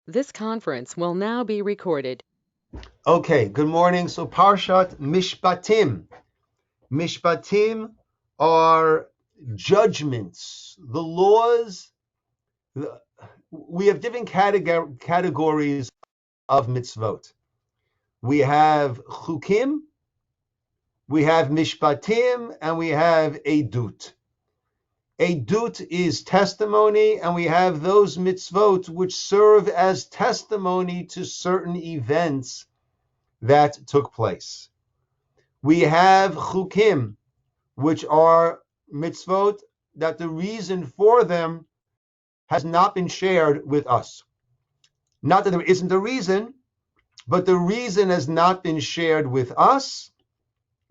This conference will now be recorded. Okay, good morning. So Parshat Mishpatim. Mishpatim are judgments, the laws. We have different categories of mitzvot. We have chukim, we have mishpatim, and we have edut. Edut is testimony, and we have those mitzvot which serve as testimony to certain events that took place. We have chukim, which are mitzvot that the reason for them has not been shared with us. Not that there isn't a reason, but the reason has not been shared with us.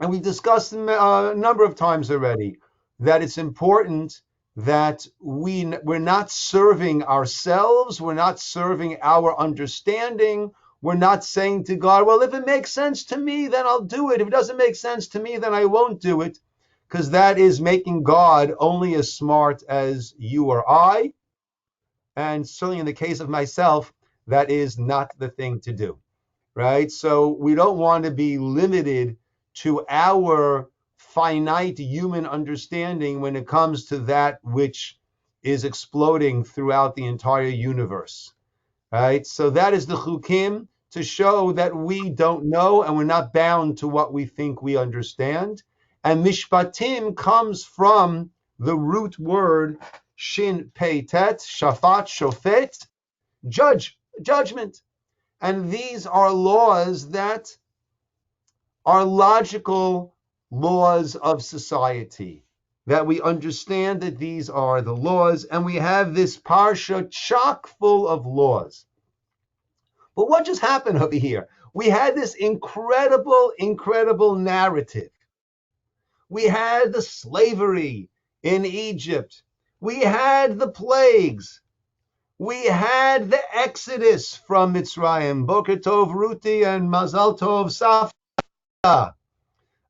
And we've discussed a number of times already that it's important that we're not serving ourselves, we're not serving our understanding, we're not saying to God, well, if it makes sense to me, then I'll do it. If it doesn't make sense to me, then I won't do it, because that is making God only as smart as you or I. And certainly in the case of myself, that is not the thing to do, right? So we don't want to be limited to our finite human understanding when it comes to that which is exploding throughout the entire universe, right? So that is the chukim, to show that we don't know and we're not bound to what we think we understand. And mishpatim comes from the root word shin pei tet, shafat, shofet, judgment. And these are laws that are logical laws of society, that we understand that these are the laws, and we have this parsha chock full of laws. But what just happened over here? We had this incredible narrative. We had the slavery in Egypt. We had the plagues. We had the exodus from Mitzrayim. Boker Tov Ruti and Mazal Tov Safta.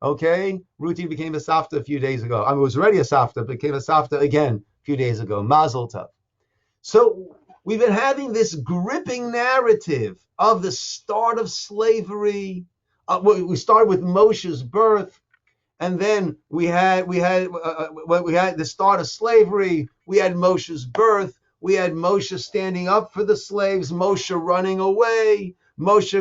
Okay, Ruti became a Safta a few days ago. I mean, it was already a Safta, became a Safta again a few days ago. Mazel Tov. So we've been having this gripping narrative of the start of slavery. We started with Moshe's birth, and then we had the start of slavery. We had Moshe's birth. We had Moshe standing up for the slaves. Moshe running away. Moshe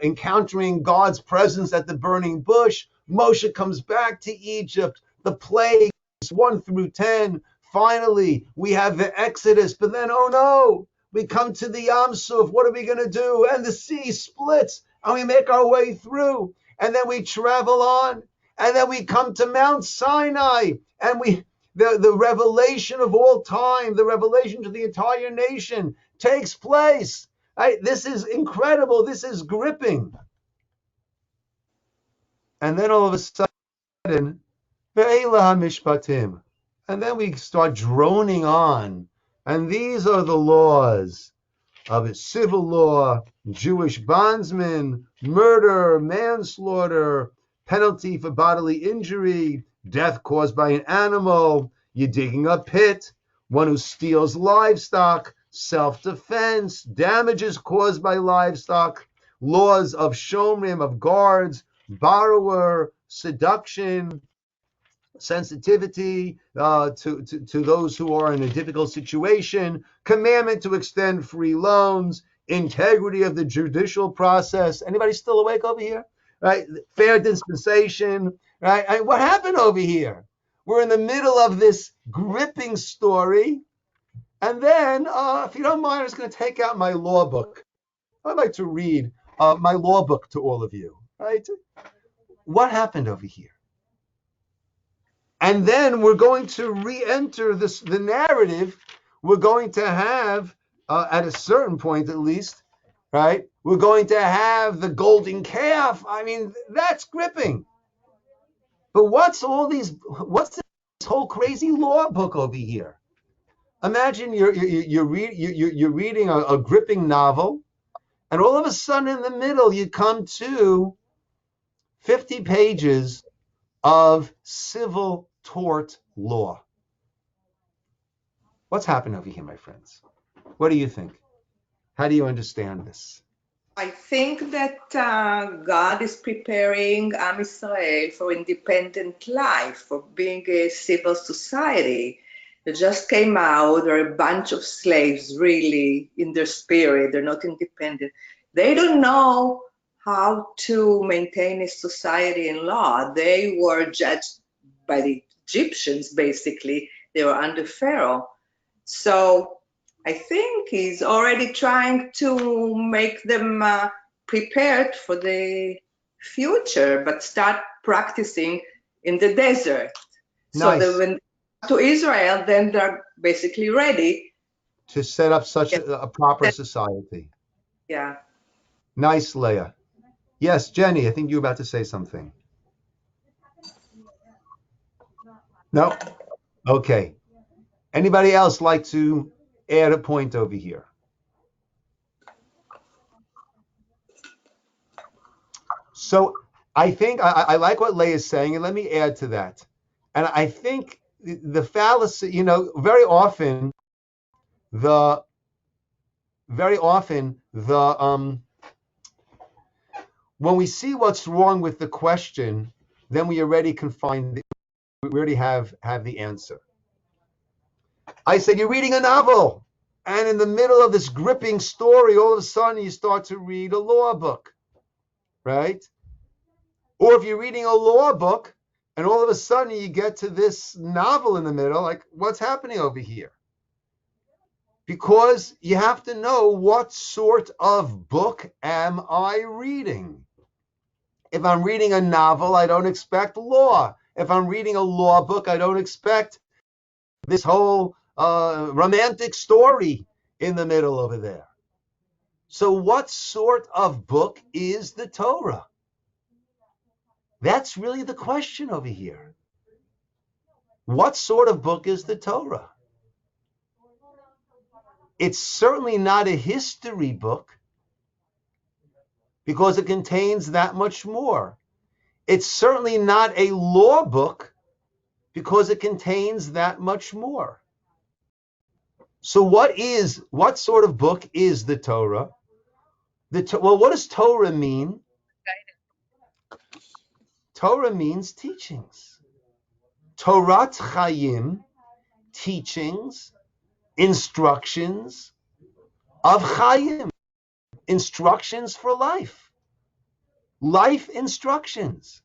encountering God's presence at the burning bush. Moshe comes back to Egypt. The plagues 1 through 10. Finally, we have the Exodus, but then, oh no, we come to the Yam Suf. What are we going to do? And the sea splits, and we make our way through, and then we travel on, and then we come to Mount Sinai, and the revelation of all time, the revelation to the entire nation takes place. Right? This is incredible. This is gripping. And then all of a sudden, Ve'ela Mishpatim. And then we start droning on. And these are the laws of a civil law, Jewish bondsmen, murder, manslaughter, penalty for bodily injury, death caused by an animal, you're digging a pit, one who steals livestock, self-defense, damages caused by livestock, laws of shomrim, of guards, borrower, seduction, sensitivity to those who are in a difficult situation, commandment to extend free loans, integrity of the judicial process. Anybody still awake over here? Right? Fair dispensation. Right? What happened over here? We're in the middle of this gripping story. And then, if you don't mind, I'm just going to take out my law book. I'd like to read my law book to all of you. Right? What happened over here? And then we're going to re-enter the narrative. We're going to have, at a certain point at least, right? We're going to have the golden calf. I mean, that's gripping. But what's this whole crazy law book over here? Imagine you're reading a gripping novel, and all of a sudden in the middle you come to 50 pages of civil tort law. What's happened over here, my friends? What do you think? How do you understand this? I think that God is preparing Am Israel for independent life, for being a civil society. They just came out, they're a bunch of slaves, really, in their spirit. They're not independent. They don't know how to maintain a society and law. They were judged by the Egyptians, basically. They were under Pharaoh. So I think he's already trying to make them prepared for the future, but start practicing in the desert. So that Nice. when they come to Israel, then they're basically ready. To set up such Yeah. a proper society. Yeah. Nice, Leah. Yes, Jenny, I think you were about to say something. No? Okay. Anybody else like to add a point over here? So I think I like what Leah is saying, and let me add to that. And I think the fallacy, the very often the when we see what's wrong with the question, then we already we already have the answer. I said, you're reading a novel, and in the middle of this gripping story, all of a sudden you start to read a law book, right? Or if you're reading a law book, and all of a sudden you get to this novel in the middle, like, what's happening over here? Because you have to know, what sort of book am I reading? If I'm reading a novel, I don't expect law. If I'm reading a law book, I don't expect this whole romantic story in the middle over there. So what sort of book is the Torah? That's really the question over here. What sort of book is the Torah? It's certainly not a history book, because it contains that much more. It's certainly not a law book, because it contains that much more. So what sort of book is the Torah? Well, what does Torah mean? Torah means teachings. Torat Chaim, teachings, instructions of Chaim, instructions for life, life instructions.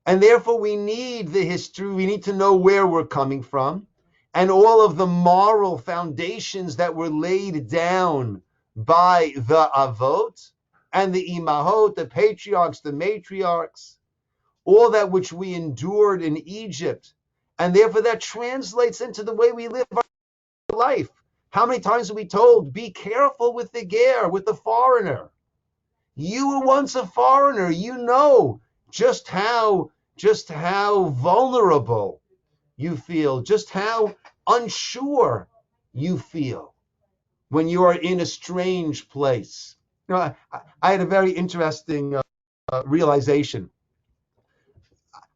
And therefore we need the history, we need to know where we're coming from, and all of the moral foundations that were laid down by the Avot and the Imahot, the patriarchs, the matriarchs, all that which we endured in Egypt. And therefore that translates into the way we live our life. How many times are we told, be careful with the ger, with the foreigner? You were once a foreigner. You know just how vulnerable you feel, just how unsure you feel when you are in a strange place. You know, I had a very interesting realization.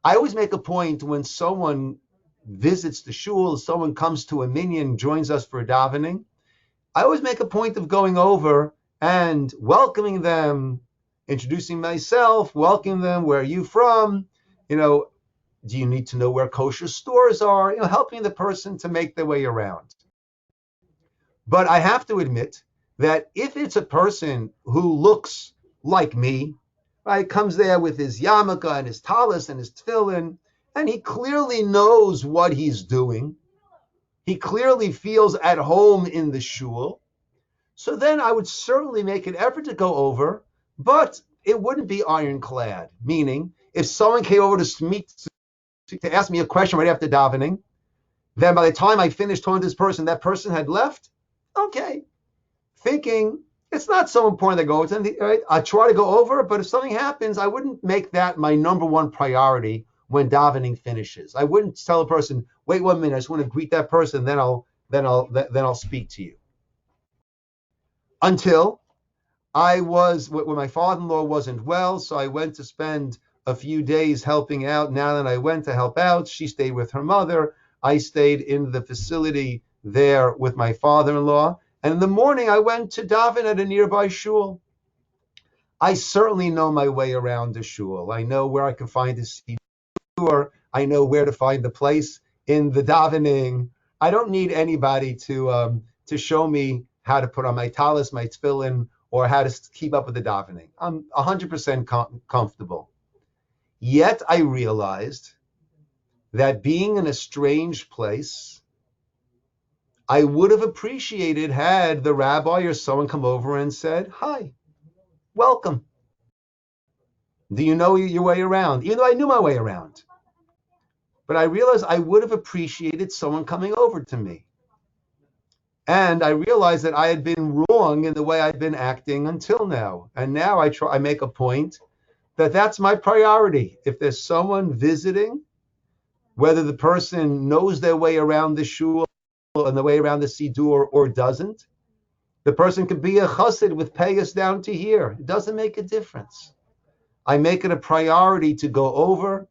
I always make a point when someone visits the shul, someone comes to a minyan, joins us for davening, I always make a point of going over and welcoming them, introducing myself, welcoming them, where are you from? You know, do you need to know where kosher stores are? You know, helping the person to make their way around. But I have to admit that if it's a person who looks like me, right, comes there with his yarmulke and his talis and his tefillin, and he clearly knows what he's doing, he clearly feels at home in the shul, so then I would certainly make an effort to go over, but it wouldn't be ironclad. Meaning, if someone came over to ask me a question right after davening, then by the time I finished talking to this person, that person had left. Okay, thinking it's not so important to go over. Right? I try to go over, but if something happens, I wouldn't make that my number one priority when davening finishes. I wouldn't tell a person, "Wait 1 minute, I just want to greet that person, then I'll speak to you." Until when my father-in-law wasn't well, so I went to spend a few days helping out. Now that I went to help out, she stayed with her mother. I stayed in the facility there with my father-in-law. And in the morning, I went to daven at a nearby shul. I certainly know my way around the shul. I know where I can find a siddur. I know where to find the place in the davening. I don't need anybody to show me how to put on my talis, my tefillin, or how to keep up with the davening. I'm 100% comfortable. Yet I realized that being in a strange place, I would have appreciated had the rabbi or someone come over and said, "Hi, welcome. Do you know your way around?" Even though I knew my way around. But I realized I would have appreciated someone coming over to me. And I realized that I had been wrong in the way I'd been acting until now. And now I make a point that that's my priority. If there's someone visiting, whether the person knows their way around the shul and the way around the siddur or doesn't, the person could be a chassid with payas down to here. It doesn't make a difference. I make it a priority to go over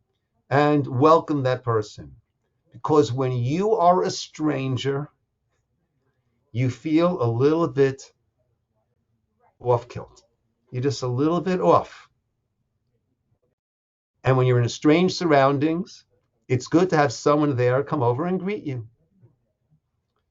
and welcome that person. Because when you are a stranger, you feel a little bit off kilt. You're just a little bit off. And when you're in strange surroundings, it's good to have someone there come over and greet you.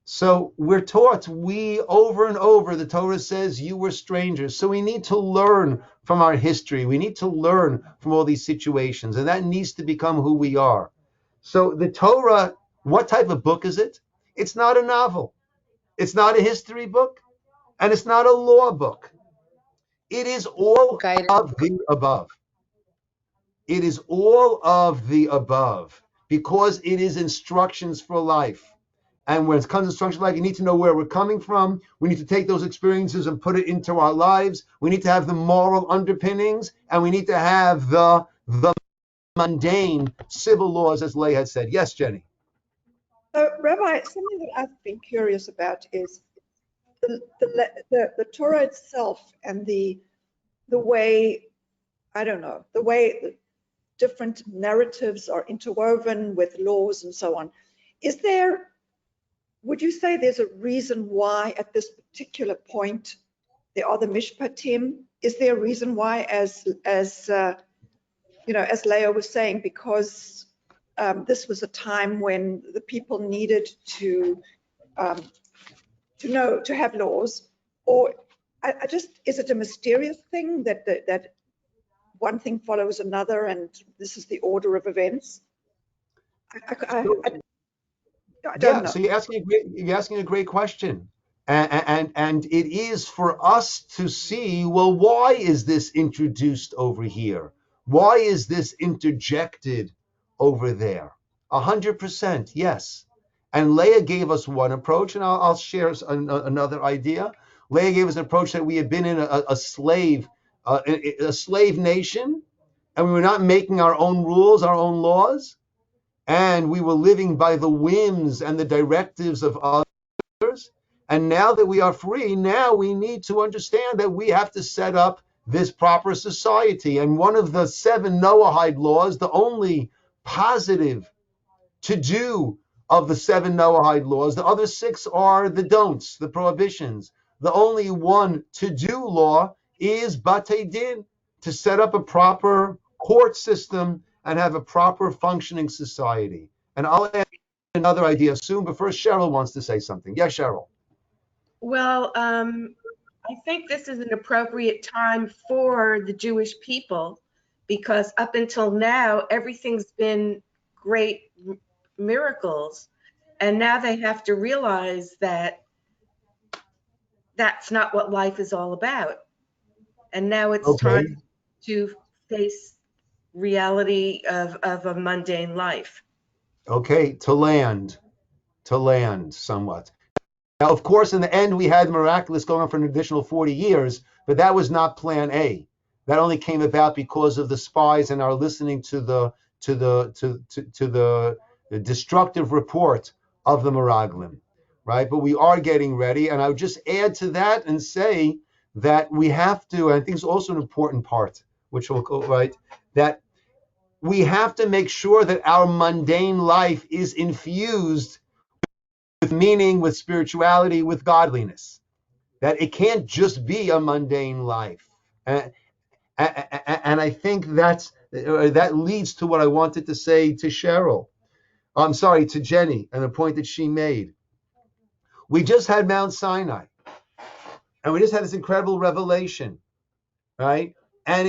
So we're taught, over and over, the Torah says you were strangers. So we need to learn from our history. We need to learn from all these situations. And that needs to become who we are. So the Torah, what type of book is it? It's not a novel. It's not a history book. And it's not a law book. It is all of the above. It is all of the above because it is instructions for life. And when it comes to instructions for life, you need to know where we're coming from. We need to take those experiences and put it into our lives. We need to have the moral underpinnings, and we need to have the mundane civil laws, as Leah had said. Yes, Jenny. So, Rabbi, something that I've been curious about is the Torah itself and the way, I don't know, the way different narratives are interwoven with laws and so on. Would you say there's a reason why at this particular point there are the Mishpatim? Is there a reason why, as Leah was saying, because this was a time when the people needed to have laws, or is it a mysterious thing that one thing follows another and this is the order of events? I don't know. So you're asking a great question. And it is for us to see, well, why is this introduced over here? Why is this interjected over there? 100%, yes. And Leah gave us one approach, and I'll share another idea. Leah gave us an approach that we had been in a slave nation, and we were not making our own rules, our own laws, and we were living by the whims and the directives of others. And now that we are free, now we need to understand that we have to set up this proper society. And one of the 7 Noahide laws, the only positive to do of the 7 Noahide laws, the other 6 are the don'ts, the prohibitions. The only one to do law is Batei Din, to set up a proper court system and have a proper functioning society. And I'll add another idea soon, but first Cheryl wants to say something. Yes, Cheryl. Well, I think this is an appropriate time for the Jewish people because up until now, everything's been great miracles. And now they have to realize that that's not what life is all about. And now it's time to face reality of a mundane life. Okay, to land somewhat. Now, of course, in the end, we had miraculous going on for an additional 40 years, but that was not plan A. That only came about because of the spies and our listening to the destructive report of the Meraglim, right? But we are getting ready, and I would just add to that and say that we have to, and I think it's also an important part, which will go right, that we have to make sure that our mundane life is infused with meaning, with spirituality, with godliness. that it can't just be a mundane life. And I think that leads to what I wanted to say to Cheryl. I'm sorry, to Jenny, and a point that she made. We just had Mount Sinai, and we just had this incredible revelation, right? And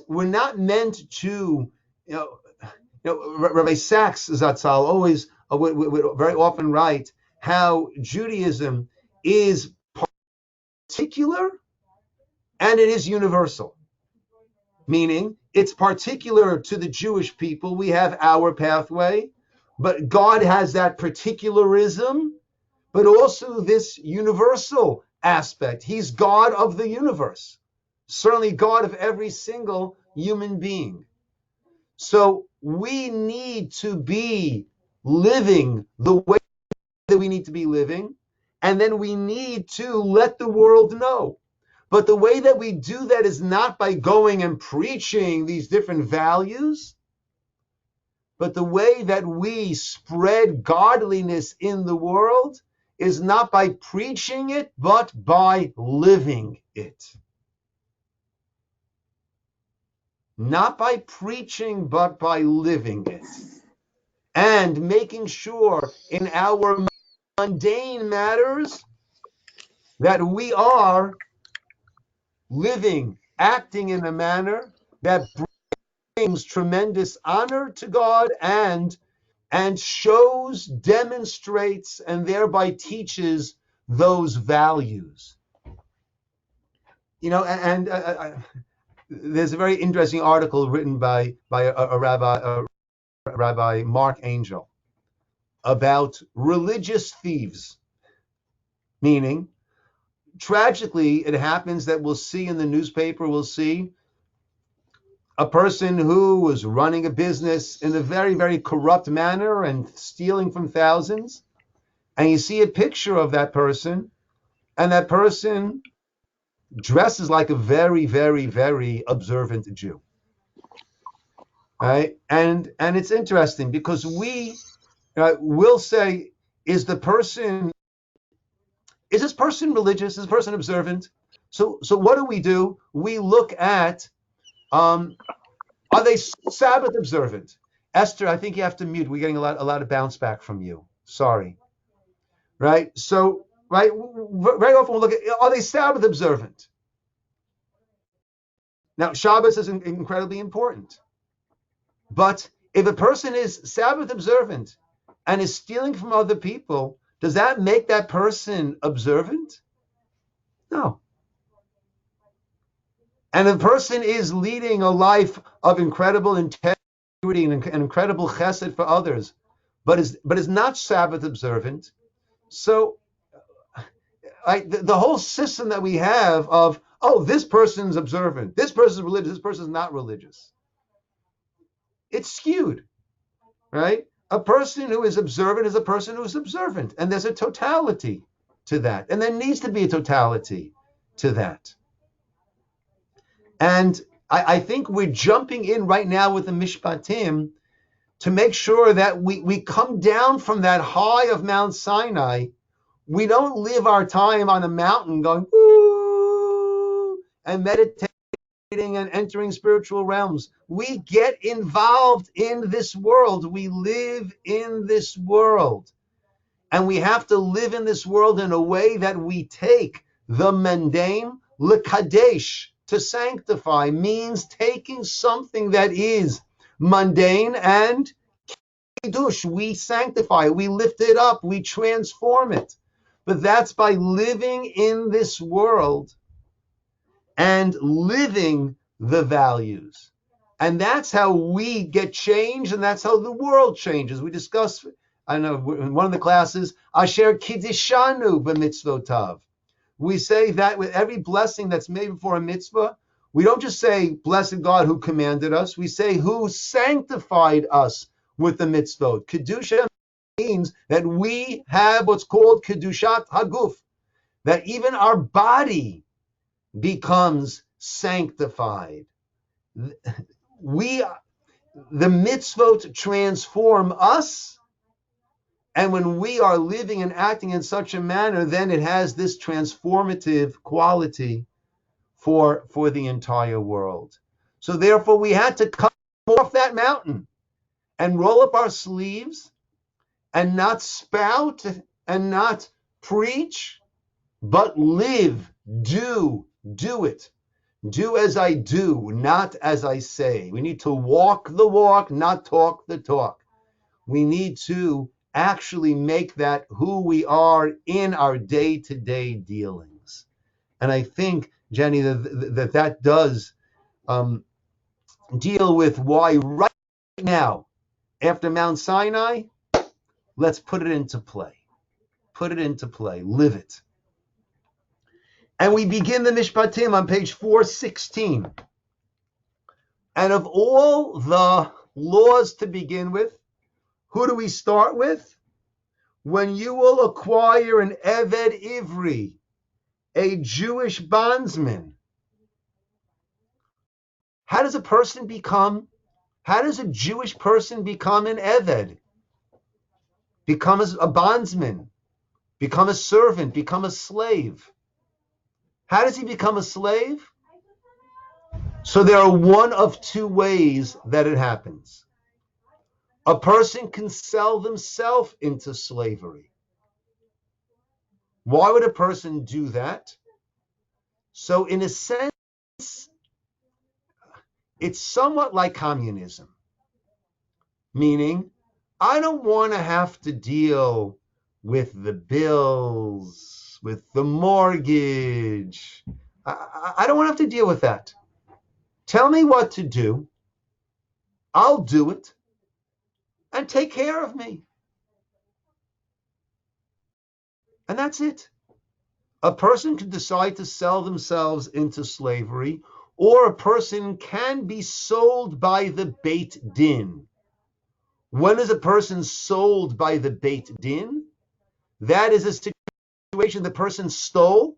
we're not meant to, Rabbi Sachs Zatzal always would very often write how Judaism is particular and it is universal. Meaning, it's particular to the Jewish people. We have our pathway, but God has that particularism, but also this universal aspect. He's God of the universe, certainly God of every single human being. So we need to be living the way that we need to be living, and then we need to let the world know. But the way that we do that is not by going and preaching these different values, but the way that we spread godliness in the world is not by preaching it, but by living it. Not by preaching, but by living it. And making sure in our mundane matters that we are living, acting in a manner that brings tremendous honor to God and shows, demonstrates, and thereby teaches those values. There's a very interesting article written by a Rabbi Mark Angel about religious thieves, meaning, tragically, it happens that we'll see in the newspaper, we'll see a person who was running a business in a very, very corrupt manner and stealing from thousands, and you see a picture of that person, and that person dresses like a very, very, very observant Jew. Right? And it's interesting because we will say, is this person religious? Is this person observant? So what do? We look at, are they Sabbath observant? Esther, I think you have to mute. We're getting a lot of bounce back from you. Sorry. Right? So, right, very often we'll look at, are they Sabbath observant? Now, Shabbos is incredibly important. But if a person is Sabbath observant and is stealing from other people, does that make that person observant? No. And the person is leading a life of incredible integrity and incredible chesed for others, but is not Sabbath observant. So the whole system that we have of, this person's observant, this person's religious, this person's not religious, it's skewed, right? A person who is observant is a person who is observant, and there's a totality to that, and there needs to be a totality to that. And I think we're jumping in right now with the Mishpatim to make sure that we come down from that high of Mount Sinai. We don't live our time on a mountain going, ooh, and meditating and entering spiritual realms. We get involved in this world. We live in this world. And we have to live in this world in a way that we take the mundane, l'kadesh, to sanctify, means taking something that is mundane and kiddush. We sanctify it, we lift it up, we transform it. But that's by living in this world and living the values. And that's how we get changed, and that's how the world changes. We discussed, I know, in one of the classes, Asher Kiddishanu b'mitzvotav. We say that with every blessing that's made before a mitzvah, we don't just say, blessed God who commanded us. We say, who sanctified us with the mitzvot. Kedusha means that we have what's called Kedushat Haguf, that even our body becomes sanctified. The mitzvot transform us, And when we are living and acting in such a manner, then it has this transformative quality for the entire world. So therefore, we had to come off that mountain and roll up our sleeves and not spout and not preach, but live, do it. Do as I do, not as I say. We need to walk the walk, not talk the talk. We need to actually make that who we are in our day-to-day dealings. And I think, Jenny, that does deal with why right now, after Mount Sinai, let's put it into play. Put it into play. Live it. And we begin the Mishpatim on page 416. And of all the laws to begin with, who do we start with? When you will acquire an Eved Ivri, a Jewish bondsman. How does a Jewish person become an Eved? Become a bondsman, become a servant, become a slave. How does he become a slave? So there are one of two ways that it happens. A person can sell themselves into slavery. Why would a person do that? So in a sense, it's somewhat like communism, meaning I don't want to have to deal with the bills, with the mortgage. I don't want to have to deal with that. Tell me what to do. I'll do it and take care of me. And that's it. A person can decide to sell themselves into slavery, or a person can be sold by the Beit Din. When is a person sold by the Beit Din? That is a situation the person stole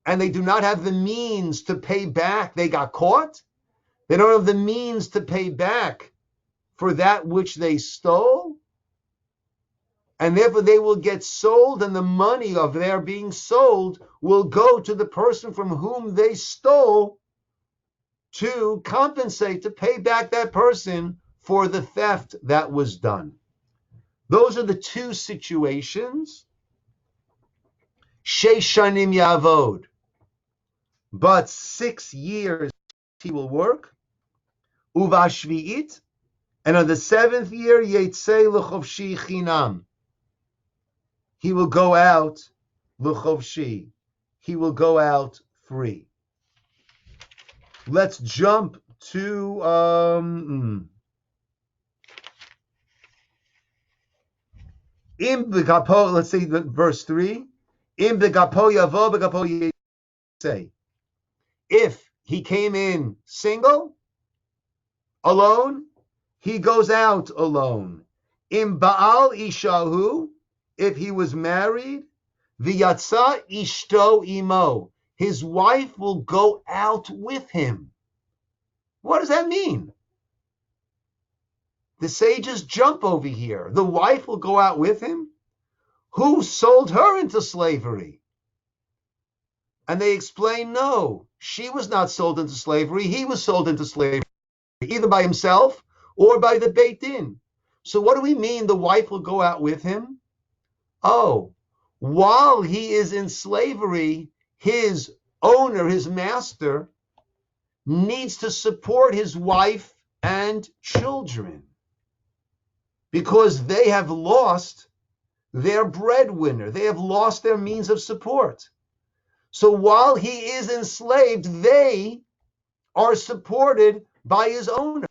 and they do not have the means to pay back. They got caught. They don't have the means to pay back for that which they stole. And therefore they will get sold, and the money of their being sold will go to the person from whom they stole to compensate, to pay back that person for the theft that was done. Those are the two situations. Sheish shanim yavod. But 6 years he will work. Uva shvi'it. And on the 7th year, yetzei l'chovshi chinam. He will go out l'chovshi. He will go out free. Let's jump to let's say verse 3. Im begapo yavo begapo yetzei. If he came in single, alone, he goes out alone. Im ba'al ishahu, if he was married, v'yatsa ishto imo, his wife will go out with him. What does that mean? The sages jump over here. The wife will go out with him? Who sold her into slavery? And they explain, no, she was not sold into slavery. He was sold into slavery, either by himself or by the Beit Din. So what do we mean the wife will go out with him? Oh, while he is in slavery, his owner, his master, needs to support his wife and children because they have lost their breadwinner. They have lost their means of support. So while he is enslaved, they are supported by his owner.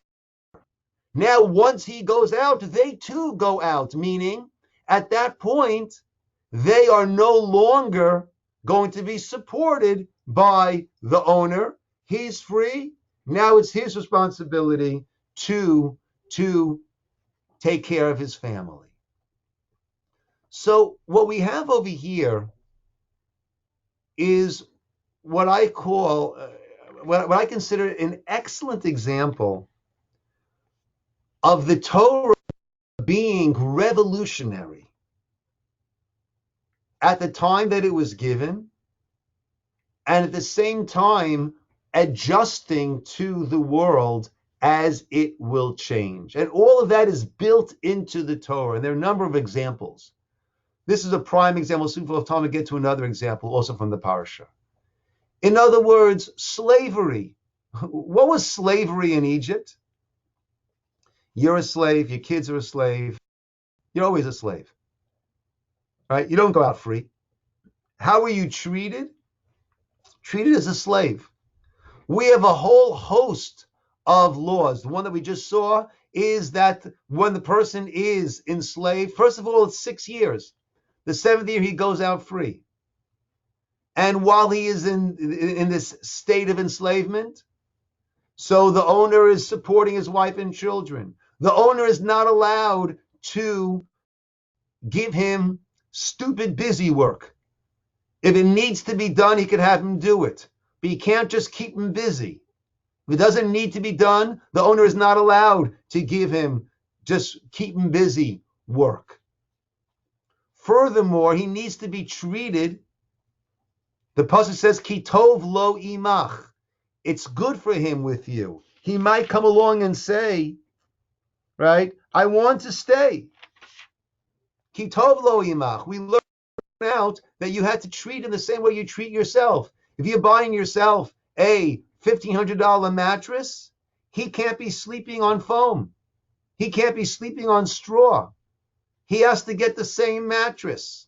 Now, once he goes out, they too go out, meaning at that point, they are no longer going to be supported by the owner. He's free. Now it's his responsibility to take care of his family. So what we have over here is what I call, what I consider an excellent example of the Torah being revolutionary at the time that it was given, and at the same time adjusting to the world as it will change. And all of that is built into the Torah. And there are a number of examples. This is a prime example. Soon we'll have time to get to another example also from the Parsha. In other words, slavery. What was slavery in Egypt? You're a slave, your kids are a slave. You're always a slave, right? You don't go out free. How are you treated? Treated as a slave. We have a whole host of laws. The one that we just saw is that when the person is enslaved, first of all, it's 6 years. The 7th year, he goes out free. And while he is in this state of enslavement, so the owner is supporting his wife and children. The owner is not allowed to give him stupid busy work. If it needs to be done, he could have him do it. But you can't just keep him busy. If it doesn't need to be done, the owner is not allowed to give him just keep him busy work. Furthermore, he needs to be treated. The pasuk says, "Ki tov lo imach." It's good for him with you. He might come along and say, right, I want to stay. Ki tov lo imach. We learned out that you had to treat him the same way you treat yourself. If you're buying yourself a $1,500 mattress, he can't be sleeping on foam. He can't be sleeping on straw. He has to get the same mattress.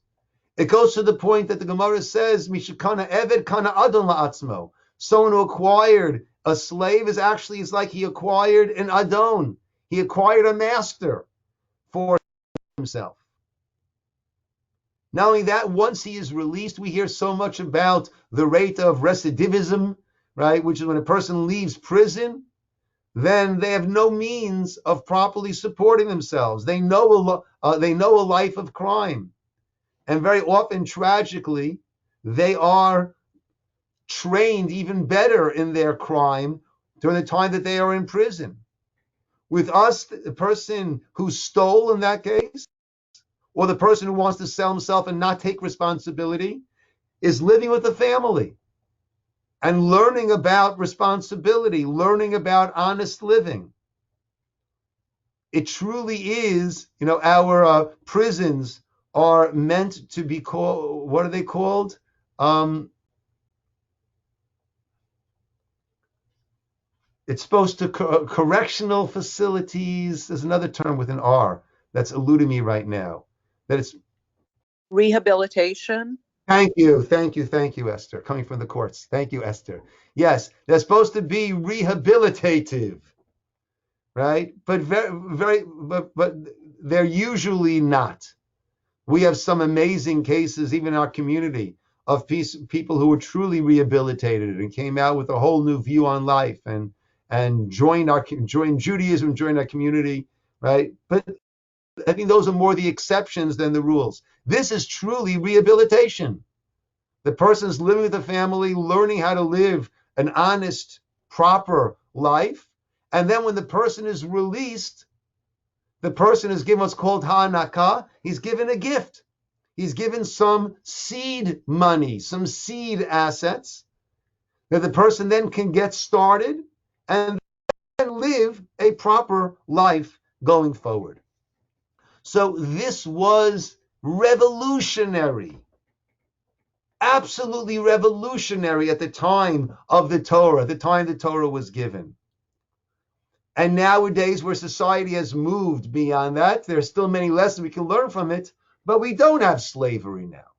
It goes to the point that the Gemara says, Mishakana eved kana adon la'atzmo. Someone who acquired a slave is like he acquired an adon. He acquired a master for himself. Not only that, once he is released, we hear so much about the rate of recidivism, right? Which is when a person leaves prison, then they have no means of properly supporting themselves. They know a life of crime. And very often, tragically, they are trained even better in their crime during the time that they are in prison. With us, the person who stole in that case, or the person who wants to sell himself and not take responsibility, is living with the family and learning about responsibility, learning about honest living. It truly is, our prisons are meant to be called, what are they called? It's supposed to, correctional facilities, there's another term with an R that's eluding me right now. That it's rehabilitation. Thank you, Esther, coming from the courts. Thank you, Esther. Yes, they're supposed to be rehabilitative, right? But but they're usually not. We have some amazing cases, even in our community, of people who were truly rehabilitated and came out with a whole new view on life and joined Judaism, joined our community, right? But I think those are more the exceptions than the rules. This is truly rehabilitation. The person is living with the family, learning how to live an honest, proper life. And then when the person is released, the person is given what's called ha'anaka. He's given a gift. He's given some seed money, some seed assets that the person then can get started and then live a proper life going forward. So this was revolutionary, absolutely revolutionary at the time of the Torah, the time the Torah was given. And nowadays, where society has moved beyond that, there's still many lessons we can learn from it, but we don't have slavery now.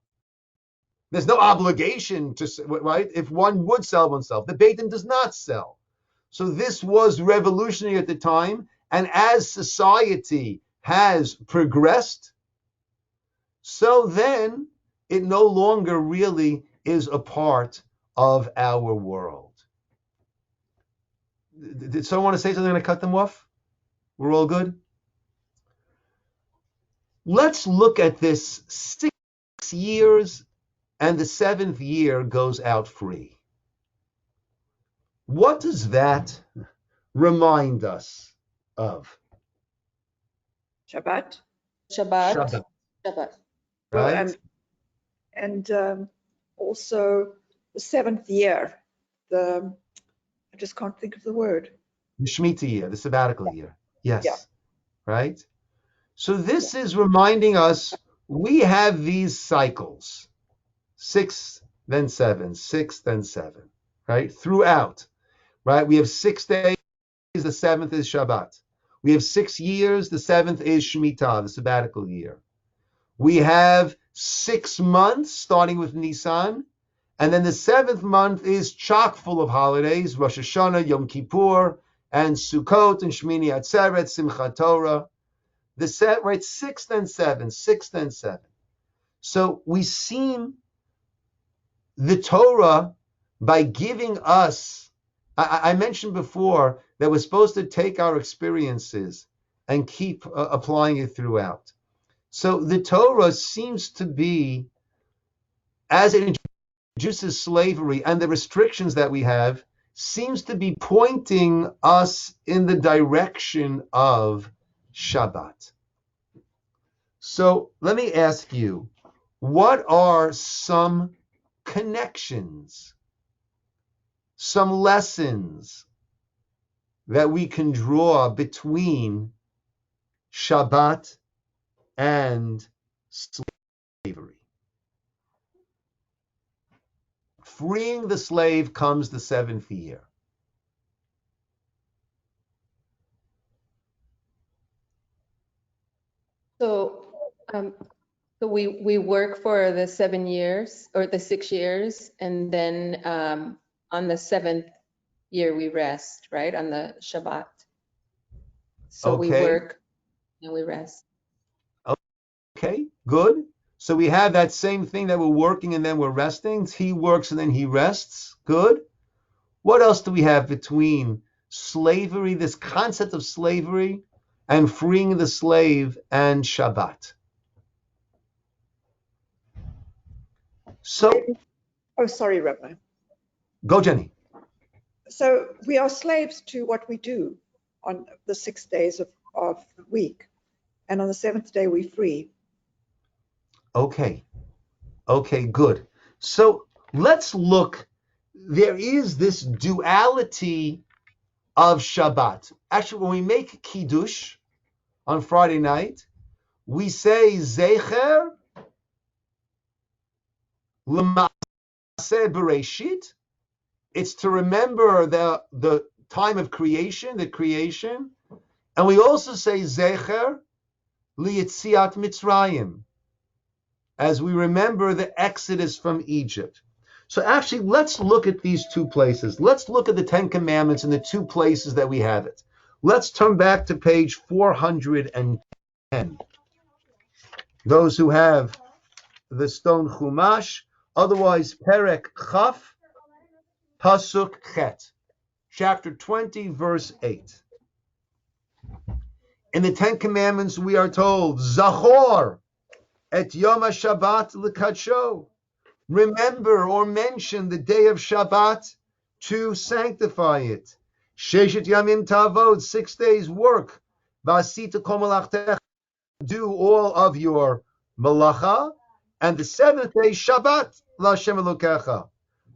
There's no obligation to, right? If one would sell oneself, the Beit Din does not sell. So this was revolutionary at the time, and as society has progressed, so then it no longer really is a part of our world. Did someone want to say something? I'm going to cut them off. We're all good? Let's look at this 6 years, and the 7th year goes out free. What does that remind us of? Shabbat. Shabbat, Shabbat. right? And also the seventh year. I just can't think of the word. The Shemitah year, the sabbatical year. Yes, Yeah. right? So this is reminding us we have these cycles, 6, then 7, 6, then 7, right? Throughout, right? We have 6 days, the 7th is Shabbat. We have 6 years, the 7th is Shemitah, the sabbatical year. We have 6 months, starting with Nisan, and then the 7th month is chock full of holidays, Rosh Hashanah, Yom Kippur, and Sukkot, and Shmini Atzeret, Simchat Torah. The set, right, 6th and 7th, 6th and 7th. So we seem the Torah by giving us, I mentioned before that we're supposed to take our experiences and keep applying it throughout. So the Torah seems to be, as it introduces slavery and the restrictions that we have, seems to be pointing us in the direction of Shabbat. So let me ask you, what are some connections, some lessons that we can draw between Shabbat and slavery? Freeing the slave comes the 7th year. So we work for the 7 years or the 6 years, and then on the 7th year we rest, right? On the Shabbat. So we Okay. work and we rest. Okay, good. So we have that same thing that we're working and then we're resting. He works and then he rests. Good. What else do we have between slavery, this concept of slavery, and freeing the slave and Shabbat? So, Oh, sorry, Rabbi. go, Jenny. So we are slaves to what we do on the 6 days of the week. And on the 7th day, we free. Okay, good. So let's look. There is this duality of Shabbat. Actually, when we make Kiddush on Friday night, we say Zecher L'Maaseh Bereshit. It's to remember the time of creation, the creation. And we also say Zecher L'Yetziat Mitzrayim, as we remember the exodus from Egypt. So actually, let's look at these two places. Let's look at the 10 Commandments in the two places that we have it. Let's turn back to page 410. Those who have the stone Chumash, otherwise Perek Chaf, Pasuk Chet, chapter 20, verse 8. In the 10 Commandments, we are told, Zachor et Yom HaShabbat l'kadsho. Remember or mention the day of Shabbat to sanctify it. Sheshet Yamim Tavod, 6 days work. V'asita kol malachtecha, do all of your malacha. And the 7th day, Shabbat, l'Hashem Elokecha.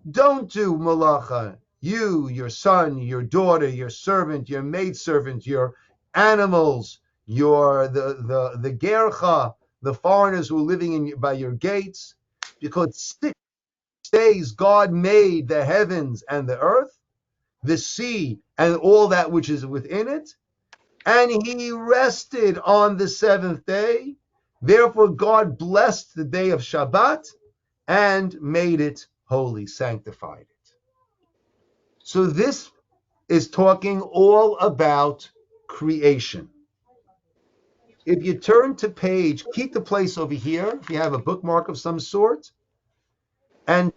Don't do malacha. You, your son, your daughter, your servant, your maidservant, your animals, the gercha, the foreigners who are living by your gates, because 6 days God made the heavens and the earth, the sea, and all that which is within it, and he rested on the 7th day. Therefore, God blessed the day of Shabbat and made it holy, sanctified it. So this is talking all about creation. If you turn to page, keep the place over here, if you have a bookmark of some sort, and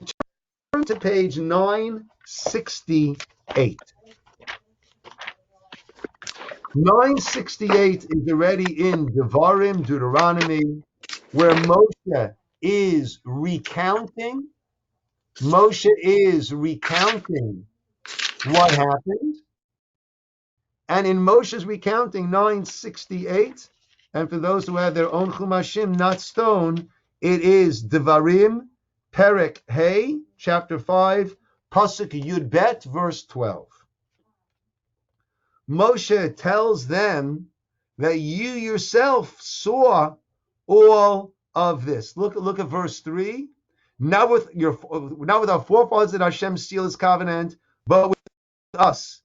turn to page 968. 968 is already in Devarim, Deuteronomy, where Moshe is recounting what happened. And in Moshe's recounting, 968, And for those who have their own chumashim, not stone, it is Devarim, Perek Hey, chapter 5, Pasuk Yud Bet, verse 12. Moshe tells them that you yourself saw all of this. Look at verse 3. Not with our forefathers did Hashem seal his covenant, but with us.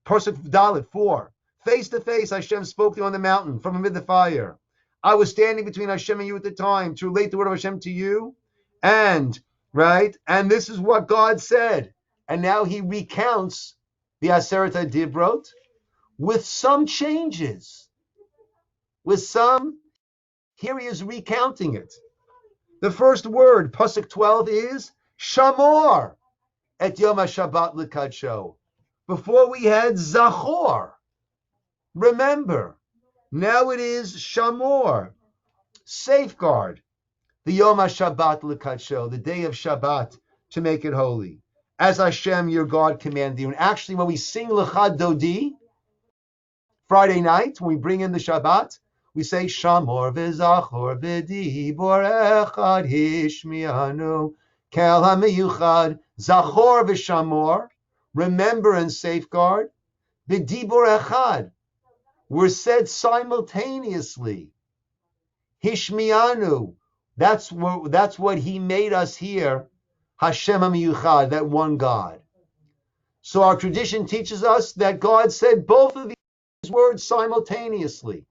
Pasuk Dalet 4. Face to face, Hashem spoke to you on the mountain from amid the fire. I was standing between Hashem and you at the time to relate the word of Hashem to you. And this is what God said. And now he recounts the Aseret HaDibrot with some changes. Here he is recounting it. The first word, Pasuk 12, is Shamor et Yom HaShabbat l'kadsho. Before we had Zachor. Remember. Now it is Shamor. Safeguard. The Yom HaShabbat l'kadsho, the day of Shabbat, to make it holy. As Hashem, your God, commanded you. And actually, when we sing L'chad Dodi, Friday night, when we bring in the Shabbat, we say, Shamor v'zachor b'dibor echad hishmianu kel ha'meyuchad. Zachor v'shamor, remember and safeguard. B'dibor echad, were said simultaneously. Hishmianu, that's what he made us hear. Hashem ha'meyuchad, that one God. So our tradition teaches us that God said both of these words simultaneously.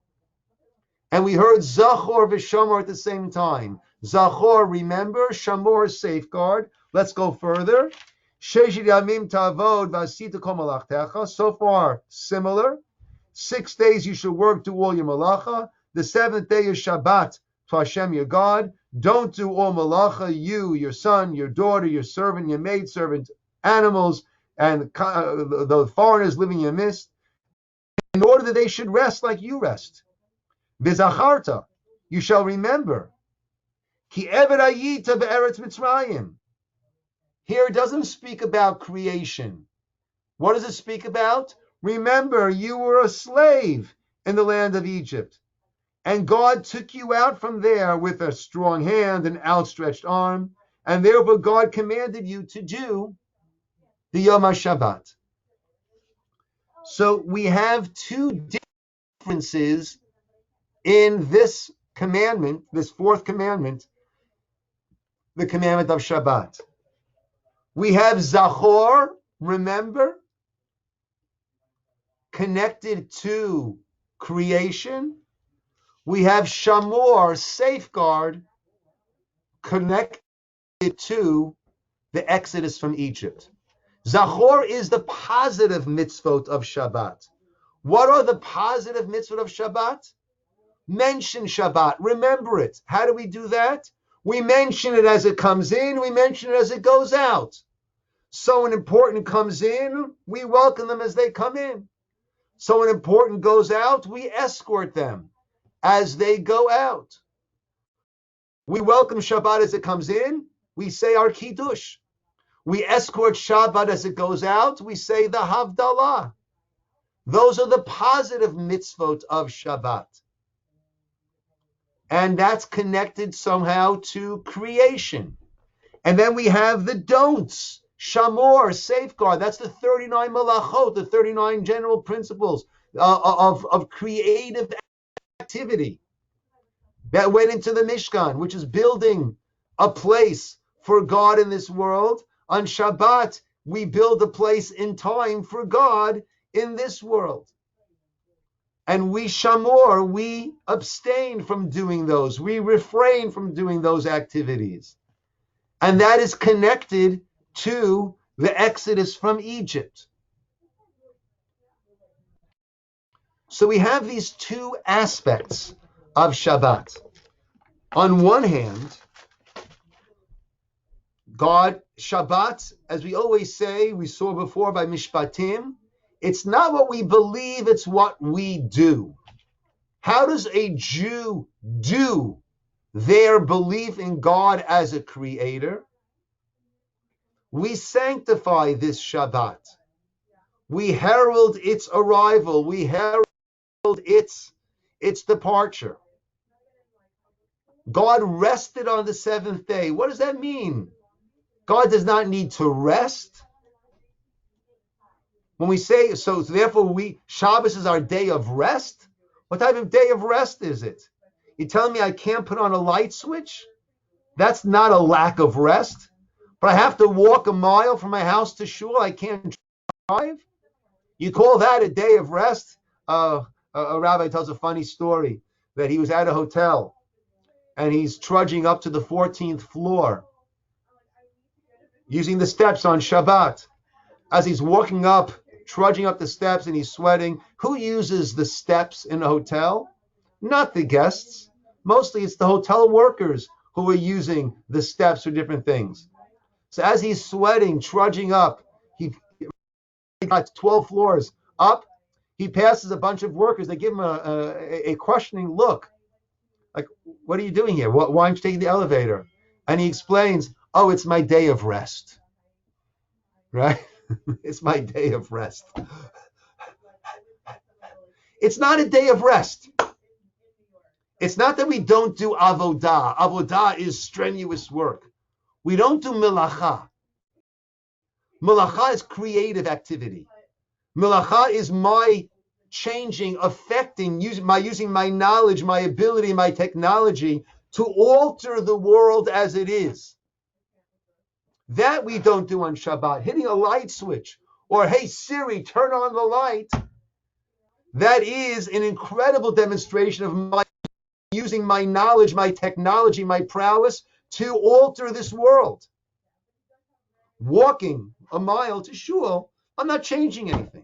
And we heard Zachor v'Shamor at the same time. Zachor, remember. Shamor, safeguard. Let's go further. Sheshit yamim tavod v'asita kol malachtecha. So far, similar. 6 days you should work, do all your malacha. The 7th day is Shabbat to Hashem, your God. Don't do all malacha, you, your son, your daughter, your servant, your maidservant, animals, and the foreigners living in your midst, in order that they should rest like you rest. V'zacharta, you shall remember. Ki eved hayita be'eretz Mitzrayim. Here it doesn't speak about creation. What does it speak about? Remember, you were a slave in the land of Egypt. And God took you out from there with a strong hand and outstretched arm. And therefore God commanded you to do the Yom HaShabbat. So we have two differences in this commandment, this fourth commandment, the commandment of Shabbat. We have Zachor, remember, connected to creation. We have Shamor, safeguard, connected to the exodus from Egypt. Zachor is the positive mitzvot of Shabbat. What are the positive mitzvot of Shabbat? Mention Shabbat, remember it. How do we do that? We mention it as it comes in, we mention it as it goes out. Someone important comes in, we welcome them as they come in. Someone important goes out, we escort them as they go out. We welcome Shabbat as it comes in, we say our Kiddush. We escort Shabbat as it goes out, we say the Havdalah. Those are the positive mitzvot of Shabbat. And that's connected somehow to creation. And then we have the don'ts. Shamor, safeguard. That's the 39 malachot, the 39 general principles of creative activity that went into the Mishkan, which is building a place for God in this world. On Shabbat, we build a place in time for God in this world. And we shamor, we abstain from doing those. We refrain from doing those activities. And that is connected to the exodus from Egypt. So we have these two aspects of Shabbat. On one hand, God, Shabbat, as we always say, we saw before by Mishpatim, it's not what we believe, it's what we do. How does a Jew do their belief in God as a creator? We sanctify this Shabbat. We herald its arrival. We herald its It's departure. God rested on the seventh day. What does that mean? God does not need to rest. When we say, so therefore Shabbos is our day of rest. What type of day of rest is it? You telling me I can't put on a light switch? That's not a lack of rest. But I have to walk a mile from my house to shul. I can't drive. You call that a day of rest? A rabbi tells a funny story that he was at a hotel and he's trudging up to the 14th floor using the steps on Shabbat. As he's walking up, trudging up the steps and he's sweating, who uses the steps in a hotel? Not the guests. Mostly it's the hotel workers who are using the steps for different things. So as he's sweating, trudging up, he got 12 floors up. He passes a bunch of workers. They give him a questioning look. Like, what are you doing here? Why aren't you taking the elevator? And he explains, oh, it's my day of rest. Right? It's my day of rest. It's not a day of rest. It's not that we don't do avodah. Avodah is strenuous work. We don't do melacha. Melacha is creative activity. Melacha is my changing, affecting, using my knowledge, my ability, my technology to alter the world as it is. That we don't do on Shabbat. Hitting a light switch or, hey, Siri, turn on the light. That is an incredible demonstration of my using my knowledge, my technology, my prowess to alter this world. Walking a mile to shul, I'm not changing anything.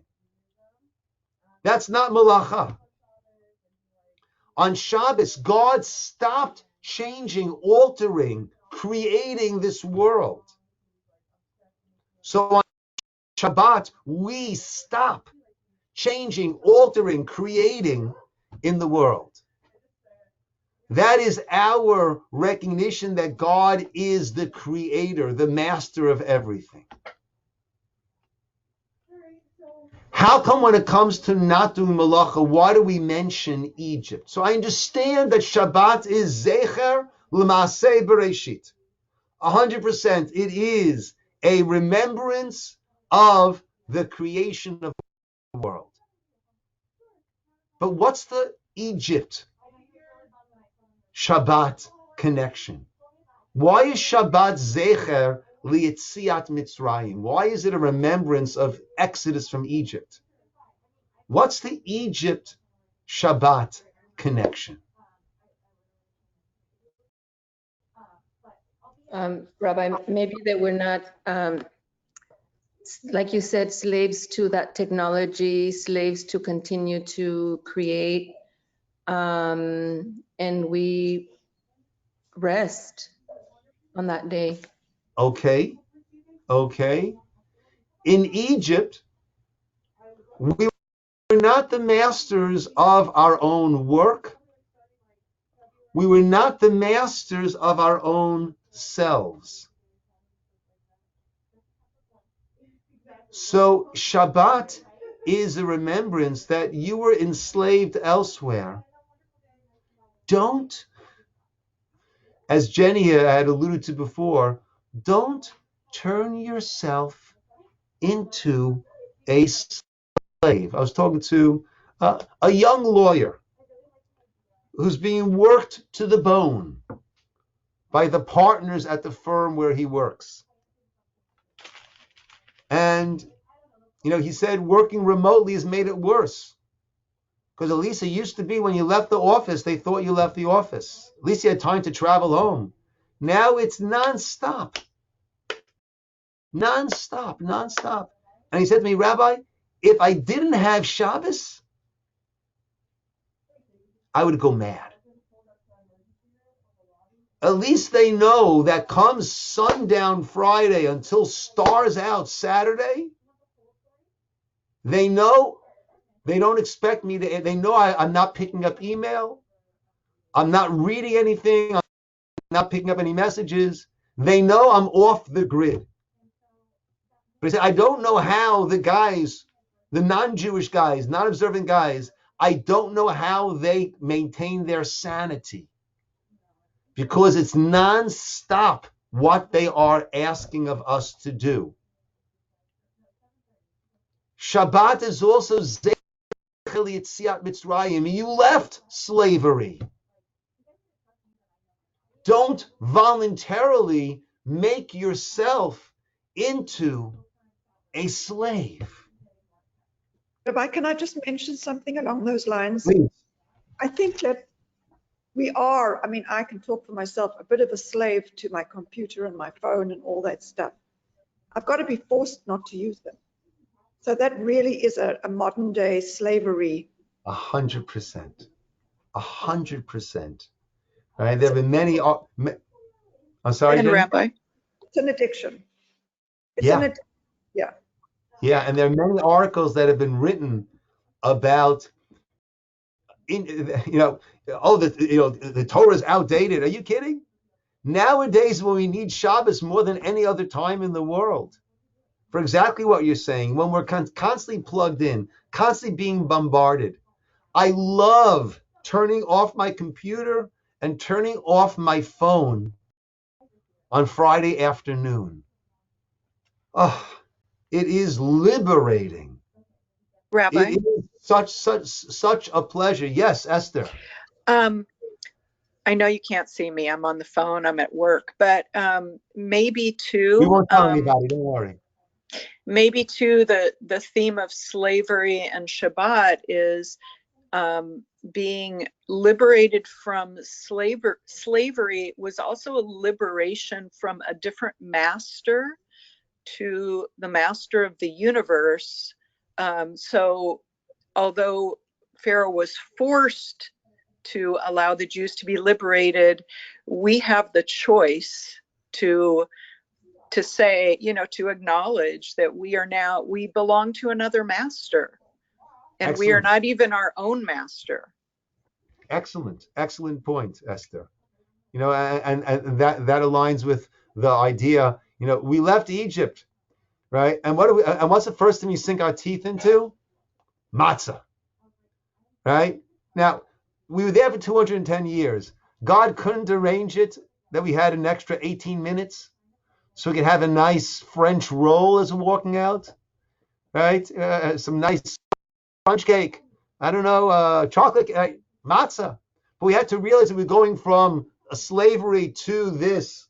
That's not malacha. On Shabbos, God stopped changing, altering, creating this world. So on Shabbat, we stop changing, altering, creating in the world. That is our recognition that God is the creator, the master of everything. How come when it comes to not doing malacha, why do we mention Egypt? So I understand that Shabbat is zecher l'maaseh bereshit. 100%, it is a remembrance of the creation of the world. But what's the Egypt Shabbat connection? Why is Shabbat zecher li'etziat Mitzrayim? Why is it a remembrance of Exodus from Egypt? What's the Egypt Shabbat connection? Rabbi, maybe that we're not, like you said, slaves to that technology, slaves to continue to create, and we rest on that day. Okay. In Egypt, we were not the masters of our own work. We were not the masters of our own selves. So Shabbat is a remembrance that you were enslaved elsewhere. Don't, as Jenny had alluded to before, don't turn yourself into a slave. I was talking to a young lawyer who's being worked to the bone by the partners at the firm where he works. And, he said working remotely has made it worse. Because at least it used to be when you left the office, they thought you left the office. At least you had time to travel home. Now it's nonstop. Nonstop. And he said to me, Rabbi, if I didn't have Shabbos, I would go mad. At least they know that comes sundown Friday until stars out Saturday, they know they don't expect me to, they know I'm not picking up email. I'm not reading anything. I'm not picking up any messages. They know I'm off the grid. But he said, I don't know how the guys, the non-Jewish guys, non-observant guys, I don't know how they maintain their sanity, because it's nonstop what they are asking of us to do. Shabbat is also Zeicher Yetziat Mitzrayim. You left slavery. Don't voluntarily make yourself into a slave. Rabbi, can I just mention something along those lines? Please. I think that we are, I mean, I can talk for myself, a bit of a slave to my computer and my phone and all that stuff. I've got to be forced not to use them. So that really is a modern day slavery. 100%. 100%. Right? There have been many. I'm sorry, And Jen? Rabbi. It's an addiction. It's Yeah. yeah. Yeah, and there are many articles that have been written about, the Torah is outdated. Are you kidding? Nowadays, when we need Shabbos more than any other time in the world, for exactly what you're saying, when we're constantly plugged in, constantly being bombarded. I love turning off my computer and turning off my phone on Friday afternoon. Oh, it is liberating. Rabbi. It is such a pleasure. Yes, Esther. I know you can't see me. I'm on the phone. I'm at work, but maybe too. We won't tell anybody. Don't worry. Maybe too, the theme of slavery and Shabbat is being liberated from slavery. Slavery was also a liberation from a different master to the master of the universe. So although Pharaoh was forced to allow the Jews to be liberated, we have the choice to say, to acknowledge that we belong to another master, and Excellent. we are not even our own master. Excellent point, Esther. And that aligns with the idea. We left Egypt, right? And what's the first thing we sink our teeth into? Matzah, right? Now, we were there for 210 years. God couldn't arrange it that we had an extra 18 minutes so we could have a nice French roll as we're walking out, right? Some nice sponge cake. I don't know, chocolate, matzah. But we had to realize that we're going from a slavery to this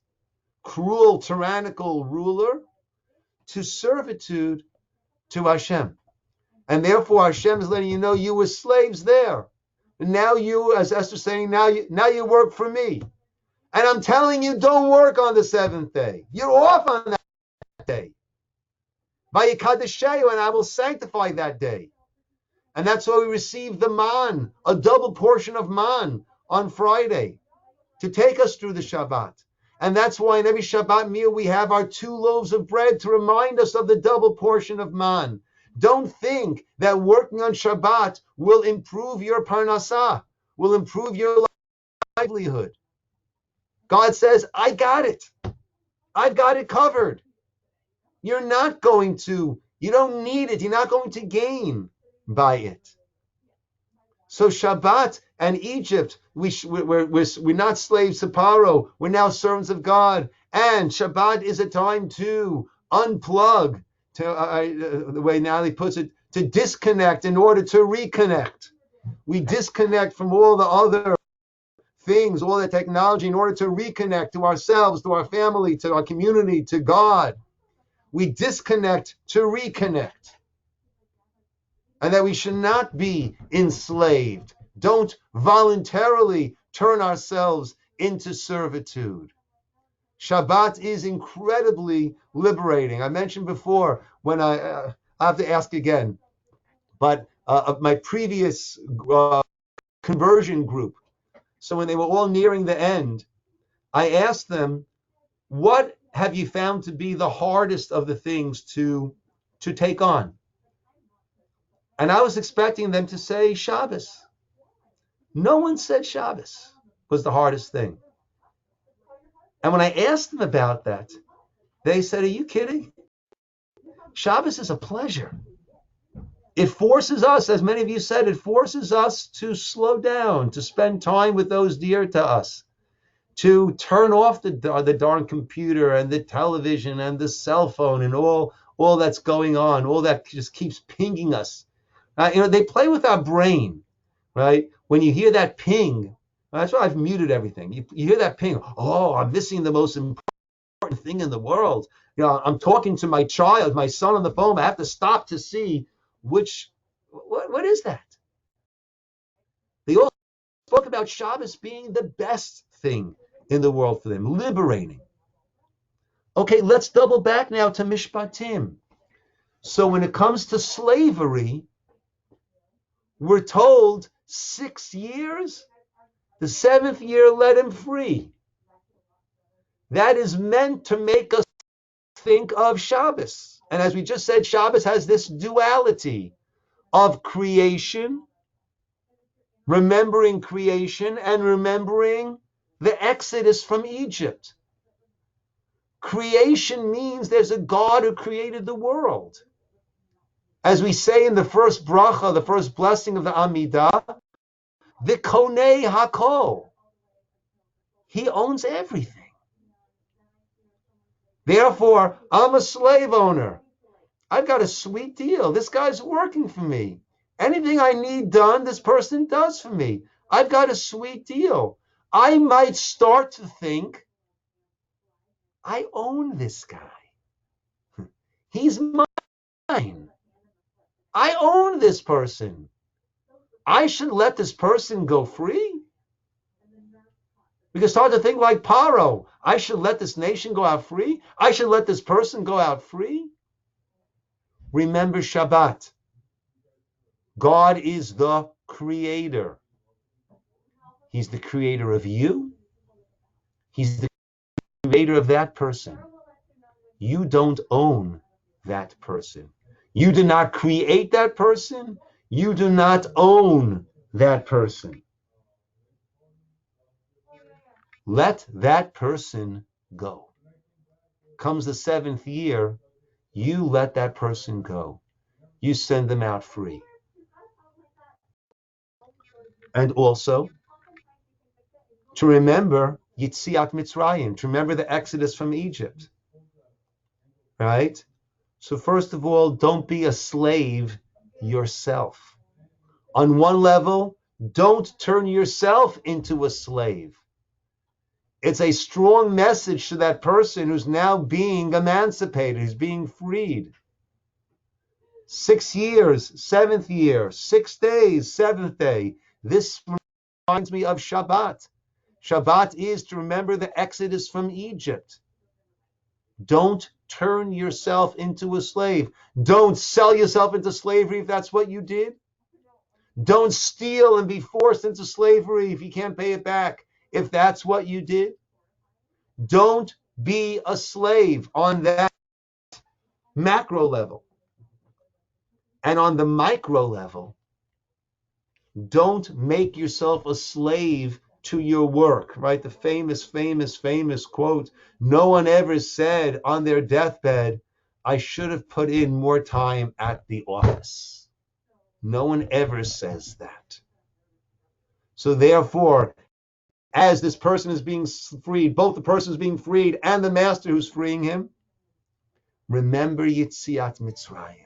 cruel, tyrannical ruler to servitude to Hashem. And therefore, Hashem is letting you know you were slaves there. And now you, as Esther's saying, now you work for me. And I'm telling you, don't work on the seventh day. You're off on that day. Vayikadesheyu, and I will sanctify that day. And that's why we receive the man, a double portion of man on Friday to take us through the Shabbat. And that's why in every Shabbat meal we have our 2 loaves of bread to remind us of the double portion of man. Don't think that working on Shabbat will improve your parnassah, will improve your livelihood. God says, I got it. I've got it covered. You don't need it. You're not going to gain by it. So Shabbat and Egypt, we're not slaves to Paro. We're now servants of God. And Shabbat is a time to unplug, the way Natalie puts it, to disconnect in order to reconnect. We disconnect from all the other things, all the technology, in order to reconnect to ourselves, to our family, to our community, to God. We disconnect to reconnect. And that we should not be enslaved. Don't voluntarily turn ourselves into servitude. Shabbat is incredibly liberating. I mentioned before, when I have to ask again, but of my previous conversion group, so when they were all nearing the end, I asked them, what have you found to be the hardest of the things to take on? And I was expecting them to say Shabbos. No one said Shabbos was the hardest thing. And when I asked them about that, they said, are you kidding? Shabbos is a pleasure. It forces us, as many of you said, it forces us to slow down, to spend time with those dear to us, to turn off the darn computer and the television and the cell phone and all that's going on, all that just keeps pinging us. They play with our brain, right? When you hear that ping, that's why I've muted everything. You hear that ping, oh, I'm missing the most important thing in the world. I'm talking to my child, my son on the phone. I have to stop to see what is that? They all spoke about Shabbos being the best thing in the world for them, liberating. Okay, let's double back now to Mishpatim. So when it comes to slavery, we're told 6 years, the 7th year let him free. That is meant to make us think of Shabbos. And as we just said, Shabbos has this duality of creation, remembering creation, and remembering the Exodus from Egypt. Creation means there's a God who created the world. As we say in the first bracha, the first blessing of the Amidah, the Konei Hakol. He owns everything. Therefore, I'm a slave owner. I've got a sweet deal. This guy's working for me. Anything I need done, this person does for me. I've got a sweet deal. I might start to think, I own this guy. He's mine. I own this person. I should let this person go free. We can start to think like Paro. I should let this nation go out free. I should let this person go out free. Remember Shabbat. God is the creator. He's the creator of you. He's the creator of that person. You don't own that person. You do not create that person. You do not own that person. Let that person go. Comes the 7th year, you let that person go. You send them out free. And also, to remember Yitziat Mitzrayim, to remember the Exodus from Egypt. Right? So first of all, don't be a slave yourself. On one level, don't turn yourself into a slave. It's a strong message to that person who's now being emancipated, who's being freed. 6 years, 7th year, 6 days, 7th day. This reminds me of Shabbat. Shabbat is to remember the Exodus from Egypt. Don't turn yourself into a slave. Don't sell yourself into slavery if that's what you did. Don't steal and be forced into slavery if you can't pay it back, if that's what you did. Don't be a slave on that macro level. And on the micro level, don't make yourself a slave to your work, right? The famous quote, no one ever said on their deathbed, I should have put in more time at the office. No one ever says that. So therefore, as this person is being freed, both the person who's being freed and the master who's freeing him, remember Yitziat Mitzrayim.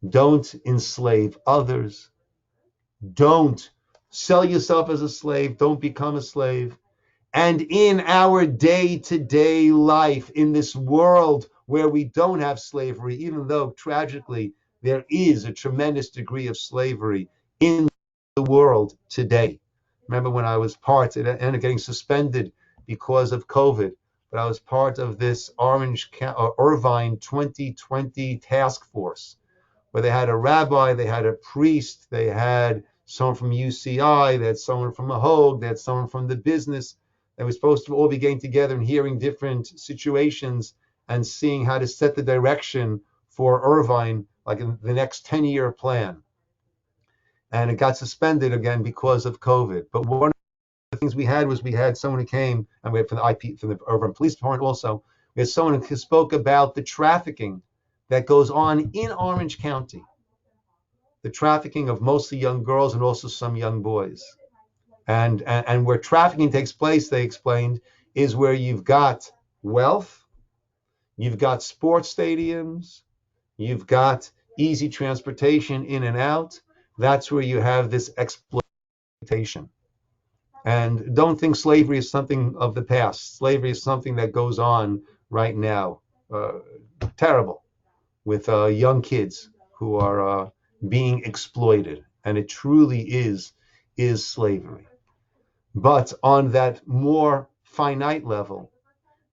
Don't enslave others. Don't sell yourself as a slave. Don't become a slave. And in our day-to-day life, in this world where we don't have slavery, even though tragically there is a tremendous degree of slavery in the world today. Remember when I was part, it ended up getting suspended because of COVID, but I was part of this Irvine 2020 task force, where they had a rabbi, they had a priest, they had someone from UCI, they had someone from a Hogue, they had someone from the business. They were supposed to all be getting together and hearing different situations and seeing how to set the direction for Irvine, like in the next 10-year plan. And it got suspended again because of COVID. But one of the things we had someone who came, and we had from the Irvine Police Department also, we had someone who spoke about the trafficking that goes on in Orange County, the trafficking of mostly young girls and also some young boys. And where trafficking takes place, they explained, is where you've got wealth, you've got sports stadiums, you've got easy transportation in and out. That's where you have this exploitation. And don't think slavery is something of the past. Slavery is something that goes on right now. Terrible, with young kids who are being exploited. And it truly is slavery. But on that more finite level,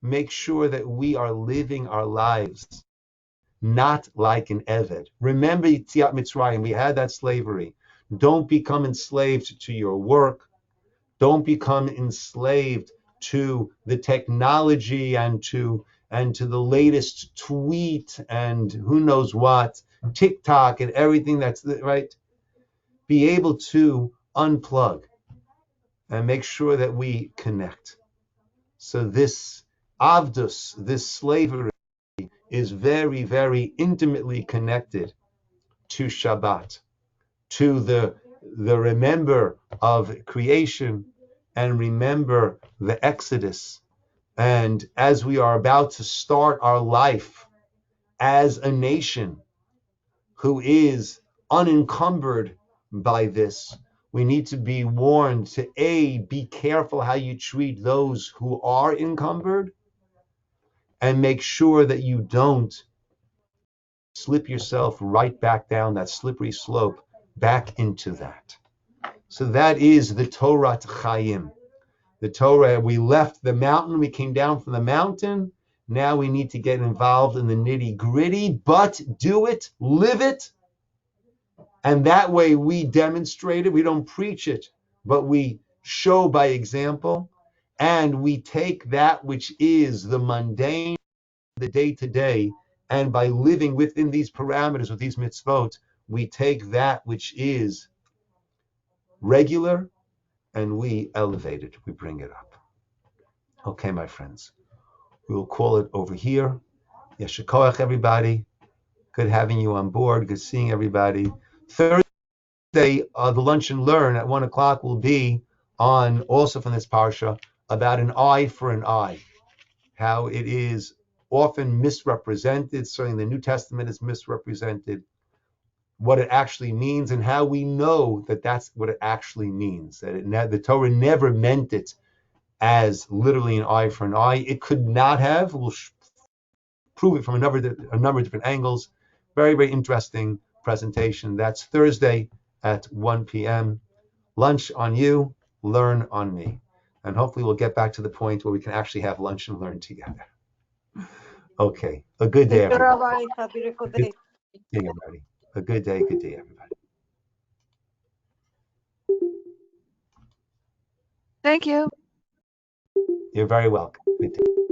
make sure that we are living our lives not like an Eved. Remember Yetziat Mitzrayim, we had that slavery. Don't become enslaved to your work. Don't become enslaved to the technology and to the latest tweet and who knows what, TikTok and everything that's right. Be able to unplug and make sure that we connect. So this avdus, this slavery, is very, very intimately connected to Shabbat, to the remember of creation and remember the Exodus. And as we are about to start our life as a nation who is unencumbered by this, we need to be warned to be careful how you treat those who are encumbered, and make sure that you don't slip yourself right back down that slippery slope back into that. So that is the Torah Chaim. The Torah, we left the mountain, we came down from the mountain. Now we need to get involved in the nitty gritty, but do it, live it. And that way we demonstrate it. We don't preach it, but we show by example. And we take that which is the mundane, the day-to-day, and by living within these parameters, with these mitzvot, we take that which is regular and we elevate it, we bring it up. Okay, my friends, we will call it over here. Yesher koach, everybody. Good having you on board. Good seeing everybody. Thursday, the lunch and learn at 1 o'clock will be on, also from this parsha, about an eye for an eye, how it is often misrepresented. Certainly the New Testament is misrepresented, what it actually means, and how we know that that's what it actually means, that the Torah never meant it as literally an eye for an eye. It could not have. We'll prove it from a number of different angles. Very, very interesting presentation. That's Thursday at 1 p.m. Lunch on you, learn on me. And hopefully we'll get back to the point where we can actually have lunch and learn together. Okay. A good day, everybody. Rabbi. Have a beautiful day. Everybody. A good day, everybody. Thank you. You're very welcome. Good day.